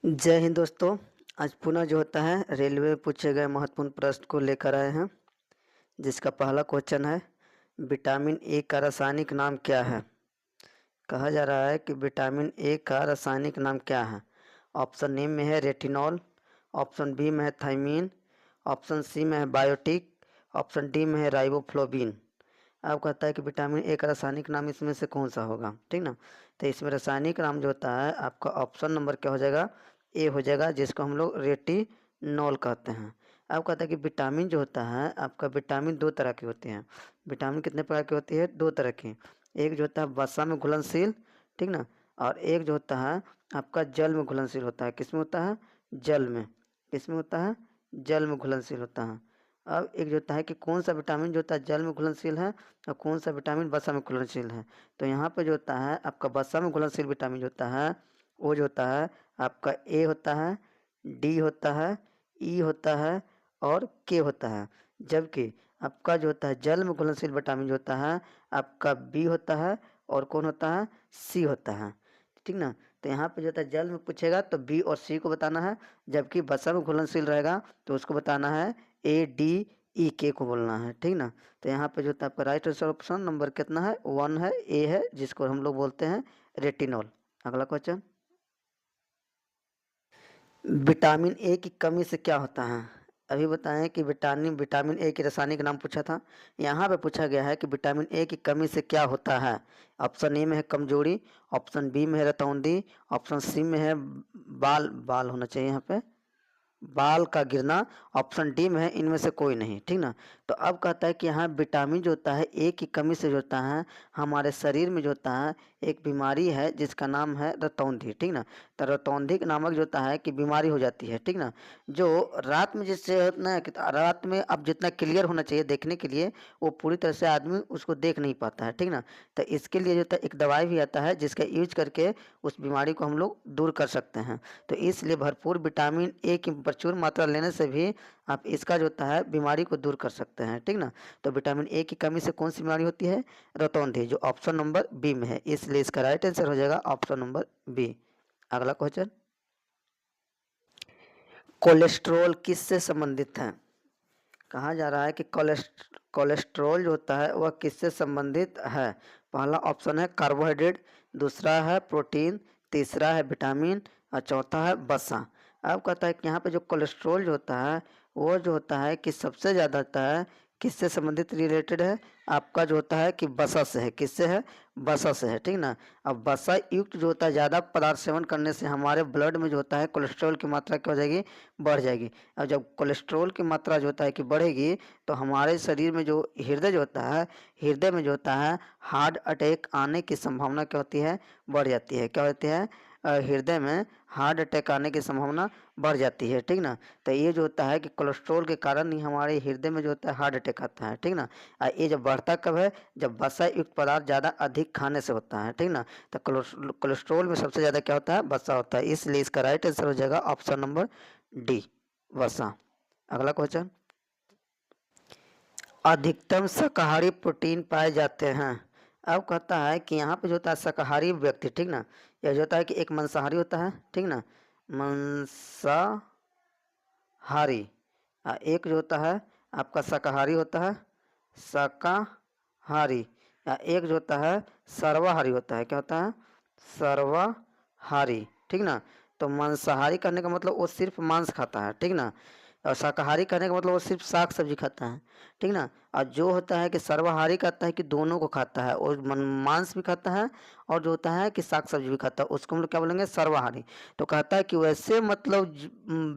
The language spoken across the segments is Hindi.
जय हिंद दोस्तों। आज पुनः जो होता है रेलवे में पूछे गए महत्वपूर्ण प्रश्न को लेकर आए हैं, जिसका पहला क्वेश्चन है विटामिन ए का रासायनिक नाम क्या है। कहा जा रहा है कि विटामिन ए का रासायनिक नाम क्या है। ऑप्शन ए में है रेटिनॉल, ऑप्शन बी में है थायमीन, ऑप्शन सी में है बायोटिक, ऑप्शन डी में है राइबोफ्लोविन। अब कहता है कि विटामिन ए का रासायनिक नाम इसमें से कौन सा होगा, ठीक ना। तो इसमें रासायनिक नाम जो होता है आपका ऑप्शन नंबर क्या हो जाएगा, ए हो जाएगा, जिसको हम लोग रेटिनॉल कहते हैं। अब कहता है कि विटामिन जो होता है आपका, विटामिन दो तरह के होते हैं। विटामिन कितने प्रकार की होती है, दो तरह की। एक जो होता है वसा में घुलनशील, ठीक ना, और एक जो होता है आपका जल में घुलनशील होता है। किस में होता है, जल में। किस में होता है, जल में घुलनशील होता है। अब एक जो होता है कि कौन सा विटामिन जो होता है जल में घुलनशील है और कौन सा विटामिन वसा में घुलनशील है। तो यहाँ पे जो होता है आपका वसा में घुलनशील विटामिन जो होता है वो जो होता है आपका ए होता है, डी होता है, ई होता है और के होता है। जबकि आपका जो होता है जल में घुलनशील विटामिन जो होता है आपका बी होता है और कौन होता है, सी होता है, ठीक ना। तो यहाँ पे जो होता है जल में पूछेगा तो बी और सी को बताना है, जबकि वसा में घुलनशील रहेगा तो उसको बताना है ए डी ई के को बोलना है, ठीक ना। तो यहाँ पे जो होता है आपका राइट आंसर ऑप्शन नंबर कितना है, वन है, ए है, जिसको हम लोग बोलते हैं रेटिनॉल। अगला क्वेश्चन, विटामिन ए की कमी से क्या होता है। अभी बताएं कि विटामिन विटामिन ए की रासायनिक नाम पूछा था। यहाँ पे पूछा गया है कि विटामिन ए की कमी से क्या होता है। ऑप्शन ए में है कमजोरी, ऑप्शन बी में है रतौंधी, ऑप्शन सी में है बाल बाल होना चाहिए यहाँ पे, बाल का गिरना, ऑप्शन डी में है इनमें से कोई नहीं, ठीक ना। तो अब कहता है कि यहाँ विटामिन जो होता है ए की कमी से जो होता है हमारे शरीर में जो होता है एक बीमारी है जिसका नाम है रतौंधी, ठीक ना। तो रतौंधी नामक जो होता है कि बीमारी हो जाती है, ठीक ना। जो रात में जिससे होता है कि रात में अब जितना क्लियर होना चाहिए देखने के लिए वो पूरी तरह से आदमी उसको देख नहीं पाता है, ठीक ना। तो इसके लिए जो होता है एक दवाई भी आता है जिसका यूज करके उस बीमारी को हम लोग दूर कर सकते हैं। तो इसलिए भरपूर विटामिन ए की प्रचुर मात्रा लेने से भी आप इसका जो होता है बीमारी को दूर कर सकते हैं, ठीक ना। तो विटामिन ए की कमी से कौन सी बीमारी होती है, रतौंधी, जो ऑप्शन नंबर बी में है, इसलिए इसका राइट आंसर हो जाएगा ऑप्शन नंबर बी। अगला क्वेश्चन, कोलेस्ट्रॉल किससे संबंधित है। कहा जा रहा है कि कोलेस्ट्रॉल जो होता है वह किससे संबंधित है। पहला ऑप्शन है कार्बोहाइड्रेट, दूसरा है प्रोटीन, तीसरा है विटामिन और चौथा है वसा। अब कहता है कि यहाँ पे जो कोलेस्ट्रॉल जो होता है वो जो होता है कि सबसे ज़्यादा होता है किससे संबंधित रिलेटेड है, आपका जो होता है कि वसा से है। किससे है, वसा से है, ठीक ना। अब वसा युक्त जो होता है ज़्यादा पदार्थ सेवन करने से हमारे ब्लड में जो होता है कोलेस्ट्रॉल की मात्रा क्या हो जाएगी, बढ़ जाएगी। और जब कोलेस्ट्रॉल की मात्रा जो होता है कि बढ़ेगी तो हमारे शरीर में जो हृदय जो होता है, हृदय में जो होता है हार्ट अटैक आने की संभावना क्या होती है, बढ़ जाती है। क्या होती है, हृदय में हार्ट अटैक आने की संभावना बढ़ जाती है, ठीक ना। तो ये जो होता है कि कोलेस्ट्रॉल के कारण ही हमारे हृदय में जो होता है हार्ट अटैक आता है, ठीक ना। ये जब बढ़ता कब है, जब वसा युक्त पदार्थ ज़्यादा अधिक खाने से होता है, ठीक ना। तो कोलेस्ट्रॉल में सबसे ज़्यादा क्या होता है, वसा होता है, इसलिए इसका राइट आंसर हो जाएगा ऑप्शन नंबर डी, वसा। अगला क्वेश्चन, अधिकतम शाकाहारी प्रोटीन पाए जाते हैं। अब कहता है कि यहाँ पे जो होता है शाकाहारी व्यक्ति, ठीक ना, यह जो होता है कि एक मांसाहारी होता है, ठीक ना, मांसाहारी, एक जो होता है आपका शाकाहारी होता है, शाकाहारी, या एक जो होता है सर्वाहारी होता है। क्या होता है, सर्वाहारी, ठीक ना। तो मांसाहारी करने का मतलब वो सिर्फ मांस खाता है, ठीक ना, और शाकाहारी करने का मतलब वो सिर्फ साग सब्जी खाता है, ठीक ना। और जो होता है कि सर्वाहारी कहता है कि दोनों को खाता है, और मांस भी खाता है और जो होता है कि साग सब्जी भी खाता है, उसको हम लोग क्या बोलेंगे, सर्वाहारी। तो कहता है कि वैसे मतलब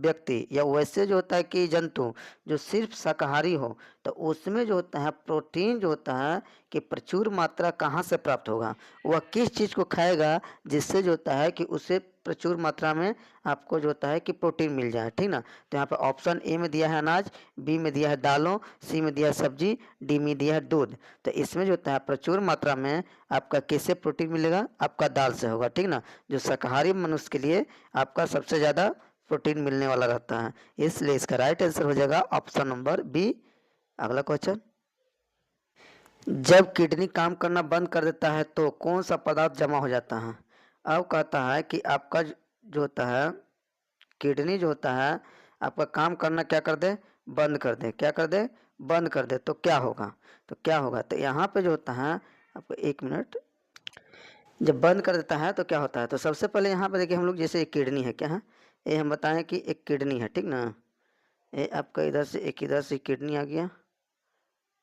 व्यक्ति या वैसे जो होता है कि जंतु जो सिर्फ शाकाहारी हो तो उसमें जो होता है प्रोटीन जो होता है कि प्रचुर मात्रा कहाँ से प्राप्त होगा, वह किस चीज़ को खाएगा जिससे जो होता है कि उसे प्रचुर मात्रा में आपको जो होता है कि प्रोटीन मिल जाए, ठीक ना। तो यहाँ पर ऑप्शन ए में दिया है अनाज, बी में दिया है दालों, सी में दिया है सब्जी, डी में दिया है दूध। तो इसमें जो होता है प्रचुर मात्रा में आपका किससे प्रोटीन मिलेगा, आपका दाल से होगा, ठीक ना। जो शाकाहारी मनुष्य के लिए आपका सबसे ज़्यादा प्रोटीन मिलने वाला रहता है, इसलिए इसका राइट आंसर हो जाएगा ऑप्शन नंबर बी। अगला क्वेश्चन, जब किडनी काम करना बंद कर देता है तो कौन सा पदार्थ जमा हो जाता है। अब कहता है कि आपका जो होता है किडनी जो होता है आपका काम करना क्या कर दे, बंद कर दे, क्या कर दे, बंद कर दे, तो क्या होगा, तो क्या होगा, तो यहाँ पे जो होता है आपको 1 मिनट, जब बंद कर देता है तो क्या होता है, तो सबसे पहले यहाँ पे देखिए हम लोग जैसे एक किडनी है, क्या है ये, हम बताएं कि एक किडनी है, ठीक ना, ये आपका इधर से एक, इधर से किडनी आ गया,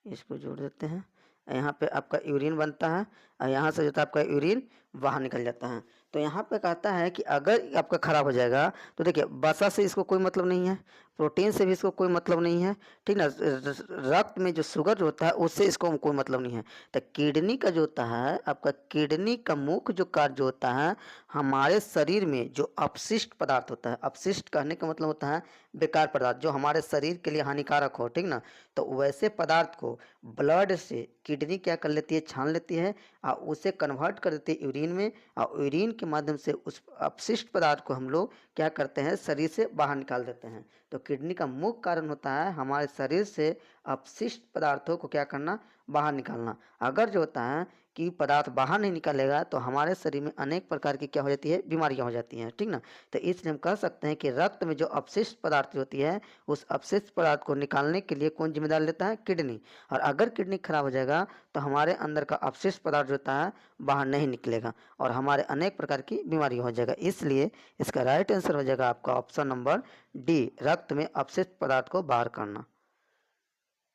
इसको जोड़ देते हैं, यहाँ पे आपका यूरिन बनता है और यहाँ से जो था आपका यूरिन बाहर निकल जाता है। तो यहाँ पे कहता है कि अगर आपका खराब हो जाएगा तो देखिए वसा से इसको कोई मतलब नहीं है, प्रोटीन से भी इसको कोई मतलब नहीं है, ठीक ना, रक्त में जो शुगर जो होता है उससे इसको कोई मतलब नहीं है। तो किडनी का जो होता है आपका, किडनी का मुख्य जो कार्य जो होता है, हमारे शरीर में जो अपशिष्ट पदार्थ होता है, अपशिष्ट कहने का मतलब होता है बेकार पदार्थ जो हमारे शरीर के लिए हानिकारक हो, ठीक ना, तो वैसे पदार्थ को ब्लड से किडनी क्या कर लेती है, छान लेती है और उसे कन्वर्ट कर देती है यूरिन में, और यूरिन के माध्यम से उस अपशिष्ट पदार्थ को हम लोग क्या करते हैं, शरीर से बाहर निकाल देते हैं। तो किडनी का मुख्य कारण होता है हमारे शरीर से अपशिष्ट पदार्थों को क्या करना, बाहर निकालना। अगर जो होता है कि पदार्थ बाहर नहीं निकलेगा तो हमारे शरीर में अनेक प्रकार की क्या हो जाती है, बीमारियां हो जाती हैं, ठीक ना। तो इसलिए हम कह सकते हैं कि रक्त में जो अपशिष्ट पदार्थ होती है उस अपशिष्ट पदार्थ को निकालने के लिए कौन जिम्मेदार लेता है, किडनी। और अगर किडनी खराब हो जाएगा तो हमारे अंदर का अपशिष्ट पदार्थ जो होता है बाहर नहीं निकलेगा और हमारे अनेक प्रकार की बीमारी हो जाएगा। इसलिए इसका राइट आंसर हो जाएगा आपका ऑप्शन नंबर डी, रक्त में अपशिष्ट पदार्थ को बाहर करना।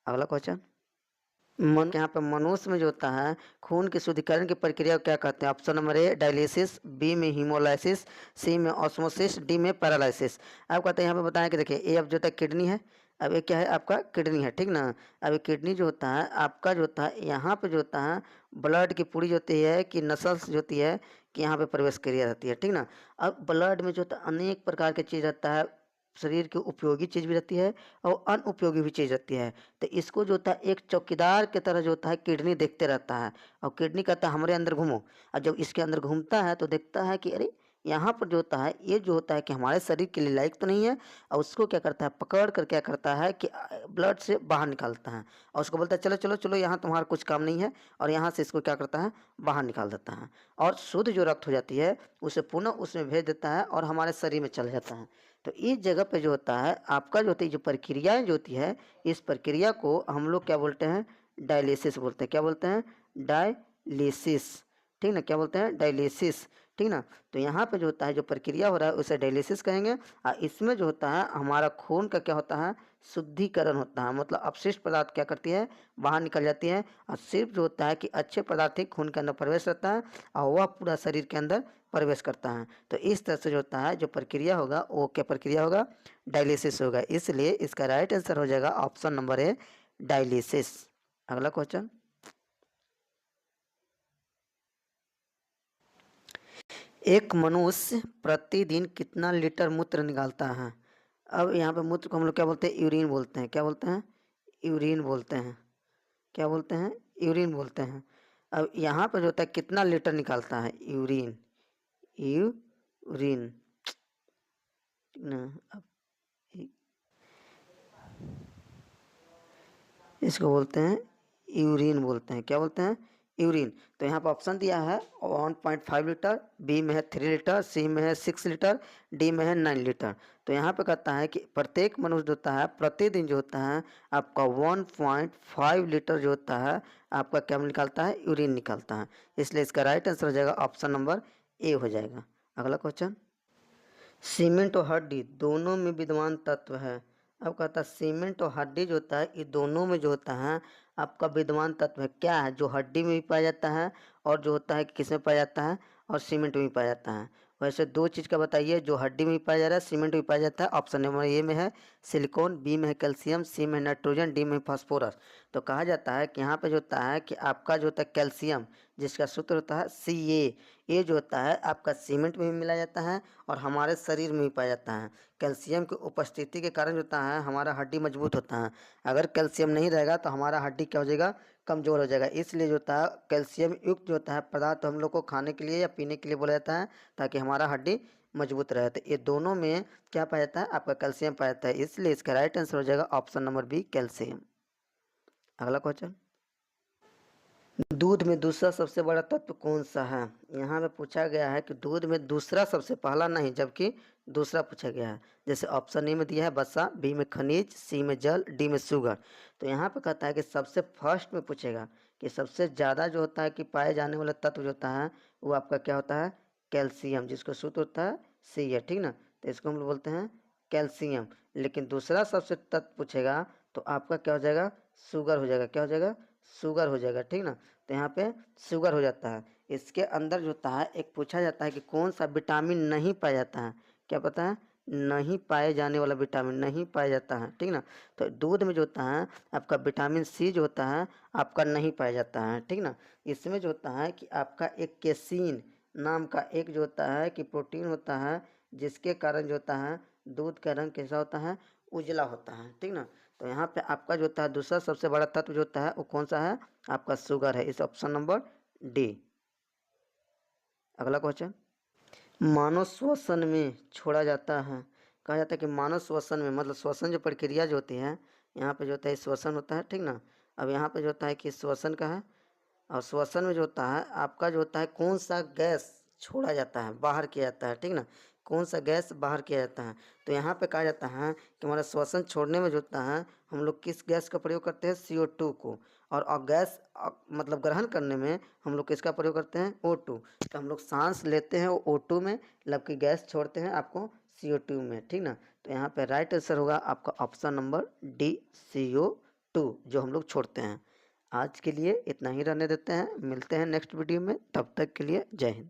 अगला क्वेश्चन, यहाँ पे मनुष्य में जो होता है खून के शुद्धिकरण की प्रक्रिया को क्या कहते हैं, option number A dialysis, B में हीमोलाइसिस, सी में ऑस्मोसिस, डी में पैरालाइसिस। आप कहते हैं यहाँ पे बताएं कि देखिए ए अब जो होता है किडनी है, अब ये क्या है आपका किडनी है, ठीक ना। अब ये किडनी जो होता है आपका जो होता है यहाँ पे जो होता है ब्लड की पूरी जो होती है कि नसल्स जो होती है कि यहाँ पे प्रवेश क्रिया रहती है, ठीक ना। अब ब्लड में जो होता है अनेक प्रकार की चीज़ रहता है, शरीर की उपयोगी चीज़ भी रहती है और अनुपयोगी भी चीज़ रहती है। तो इसको जो होता है एक चौकीदार के तरह जो होता है किडनी देखते रहता है और किडनी कहता है हमारे अंदर घूमो, और जब इसके अंदर घूमता है तो देखता है कि अरे यहाँ पर जो होता है ये जो होता है कि हमारे शरीर के लिए लायक तो नहीं है, और उसको क्या करता है पकड़ कर क्या करता है कि ब्लड से बाहर निकालता है और उसको बोलता है चलो चलो चलो यहाँ तुम्हारा कुछ काम नहीं है, और यहाँ से इसको क्या करता है बाहर निकाल देता है और शुद्ध जो रक्त हो जाती है उसे पुनः उसमें भेज देता है और हमारे शरीर में चल जाता है। तो इस जगह पे जो होता है आपका जो होती है जो प्रक्रियाएं जो होती है, इस प्रक्रिया को हम लोग क्या बोलते हैं, डायलिसिस बोलते हैं, क्या बोलते हैं, डायलिसिस, ठीक ना, क्या बोलते हैं, डायलिसिस, ठीक ना। तो यहाँ पे जो होता है जो प्रक्रिया हो रहा है उसे डायलिसिस कहेंगे, और इसमें जो होता है हमारा खून का क्या होता है, शुद्धिकरण होता है, मतलब अपशिष्ट पदार्थ क्या करती है, बाहर निकल जाती है, और सिर्फ जो होता है कि अच्छे पदार्थ ही खून के अंदर प्रवेश करता है और वह पूरा शरीर के अंदर प्रवेश करता है। तो इस तरह से जो होता है जो प्रक्रिया होगा वो क्या प्रक्रिया होगा, डायलिसिस होगा। इसलिए इसका राइट आंसर हो जाएगा ऑप्शन नंबर ए, डायलिसिस। अगला क्वेश्चन, एक मनुष्य प्रतिदिन कितना लीटर मूत्र निकालता है। अब यहाँ पे मूत्र को हम लोग क्या बोलते हैं, यूरिन बोलते हैं, क्या बोलते हैं, यूरिन बोलते हैं, क्या बोलते हैं, यूरिन बोलते हैं। अब यहाँ पर जो होता है कितना लीटर निकालता है, यूरिन, यूरिन ना। अब इसको बोलते हैं यूरिन बोलते हैं, क्या बोलते हैं, यूरिन। तो यहाँ पर ऑप्शन दिया है 1.5 लीटर, बी में है 3 लीटर, सी में है 6 लीटर, डी में है 9 लीटर। तो यहाँ पे कहता है कि प्रत्येक मनुष्य जो होता है प्रतिदिन जो होता है आपका 1.5 लीटर जो होता है आपका क्या निकालता है, यूरिन निकालता है। इसलिए इसका राइट आंसर हो जाएगा ऑप्शन नंबर ए हो जाएगा। अगला क्वेश्चन, सीमेंट और हड्डी दोनों में विद्यमान तत्व है। अब कहता है सीमेंट और हड्डी जो होता है ये दोनों में जो होता है आपका विद्यमान तत्व है, क्या है, जो हड्डी में भी पाया जाता है और जो होता है कि किस में पाया जाता है, और सीमेंट में भी पाया जाता है। वैसे दो चीज़ का बताइए जो हड्डी में भी पाया जा रहा है सीमेंट में भी पाया जाता है। ऑप्शन नंबर ए में है सिलिकॉन, बी में है कैल्शियम, सी में नाइट्रोजन, डी में फास्फोरस। तो कहा जाता है कि यहाँ पे जो होता है कि आपका जो होता है कैल्शियम, जिसका सूत्र होता है Ca, ये जो होता है आपका सीमेंट में भी मिला जाता है और हमारे शरीर में भी पाया जाता है। कैल्शियम की उपस्थिति के कारण जो होता है हमारा हड्डी मजबूत होता है। अगर कैल्शियम नहीं रहेगा तो हमारा हड्डी क्या हो जाएगा, कमज़ोर हो जाएगा। इसलिए जो होता है कैल्शियम युक्त जो होता है पदार्थ हम लोग को खाने के लिए या पीने के लिए बोला जाता है ताकि हमारा हड्डी मजबूत रहे। तो ये दोनों में क्या पाया जाता है, आपका कैल्शियम पाया जाता है। इसलिए इसका राइट आंसर हो जाएगा ऑप्शन नंबर बी, कैल्शियम। अगला क्वेश्चन, दूध में दूसरा सबसे बड़ा तत्व कौन सा है। यहाँ पे पूछा गया है कि दूध में दूसरा सबसे, पहला नहीं जबकि दूसरा पूछा गया है। जैसे ऑप्शन ए में दिया है वसा, बी में खनिज, सी में जल, डी में शुगर। तो यहाँ पे कहता है कि सबसे फर्स्ट में पूछेगा कि सबसे ज़्यादा जो होता है कि पाए जाने वाला तत्व जो होता है वो आपका क्या होता है, कैल्शियम, जिसको सूत्र होता है सी है, ठीक ना। तो इसको हम लोग बोलते हैं कैल्शियम। लेकिन दूसरा सबसे तत्व पूछेगा तो आपका क्या हो जाएगा, शुगर हो जाएगा। क्या हो जाएगा, शुगर हो जाएगा, ठीक ना। तो यहाँ पे शुगर हो जाता है। इसके अंदर जो होता है एक पूछा जाता है कि कौन सा विटामिन नहीं पाया जाता है, क्या पता है, नहीं पाए जाने वाला विटामिन नहीं पाया जाता है, ठीक ना। तो दूध में जो होता है आपका विटामिन सी जो होता है आपका नहीं पाया जाता है, ठीक ना। इसमें जो होता है कि आपका एक केसीन नाम का एक जो होता है कि प्रोटीन होता है, जिसके कारण जो होता है दूध का रंग कैसा होता है, उजला होता है, ठीक ना। तो यहाँ पे आपका जो होता है दूसरा सबसे बड़ा तत्व जो होता है वो कौन सा है, आपका शुगर है। इस ऑप्शन नंबर डी। अगला क्वेश्चन, मानव श्वसन में छोड़ा जाता है। कहा जाता है कि मानव श्वसन में, मतलब श्वसन जो प्रक्रिया जो होती है यहाँ पे जो होता है श्वसन होता है, ठीक ना। अब यहाँ पे जो होता है कि श्वसन का है, और श्वसन में जो होता है आपका जो होता है कौन सा गैस छोड़ा जाता है, बाहर किया जाता है, ठीक ना। कौन सा गैस बाहर किया जाता है। तो यहाँ पे कहा जाता है कि हमारा श्वसन छोड़ने में जो होता है हम लोग किस गैस का प्रयोग करते हैं, CO2 को। और गैस मतलब ग्रहण करने में हम लोग किसका प्रयोग करते हैं, O2। तो हम लोग सांस लेते हैं वो O2 में, जबकि गैस छोड़ते हैं आपको CO2 में, ठीक ना। तो यहाँ पे राइट आंसर होगा आपका ऑप्शन नंबर डी, CO2 जो हम लोग छोड़ते हैं। आज के लिए इतना ही रहने देते हैं, मिलते हैं नेक्स्ट वीडियो में, तब तक के लिए जय हिंद।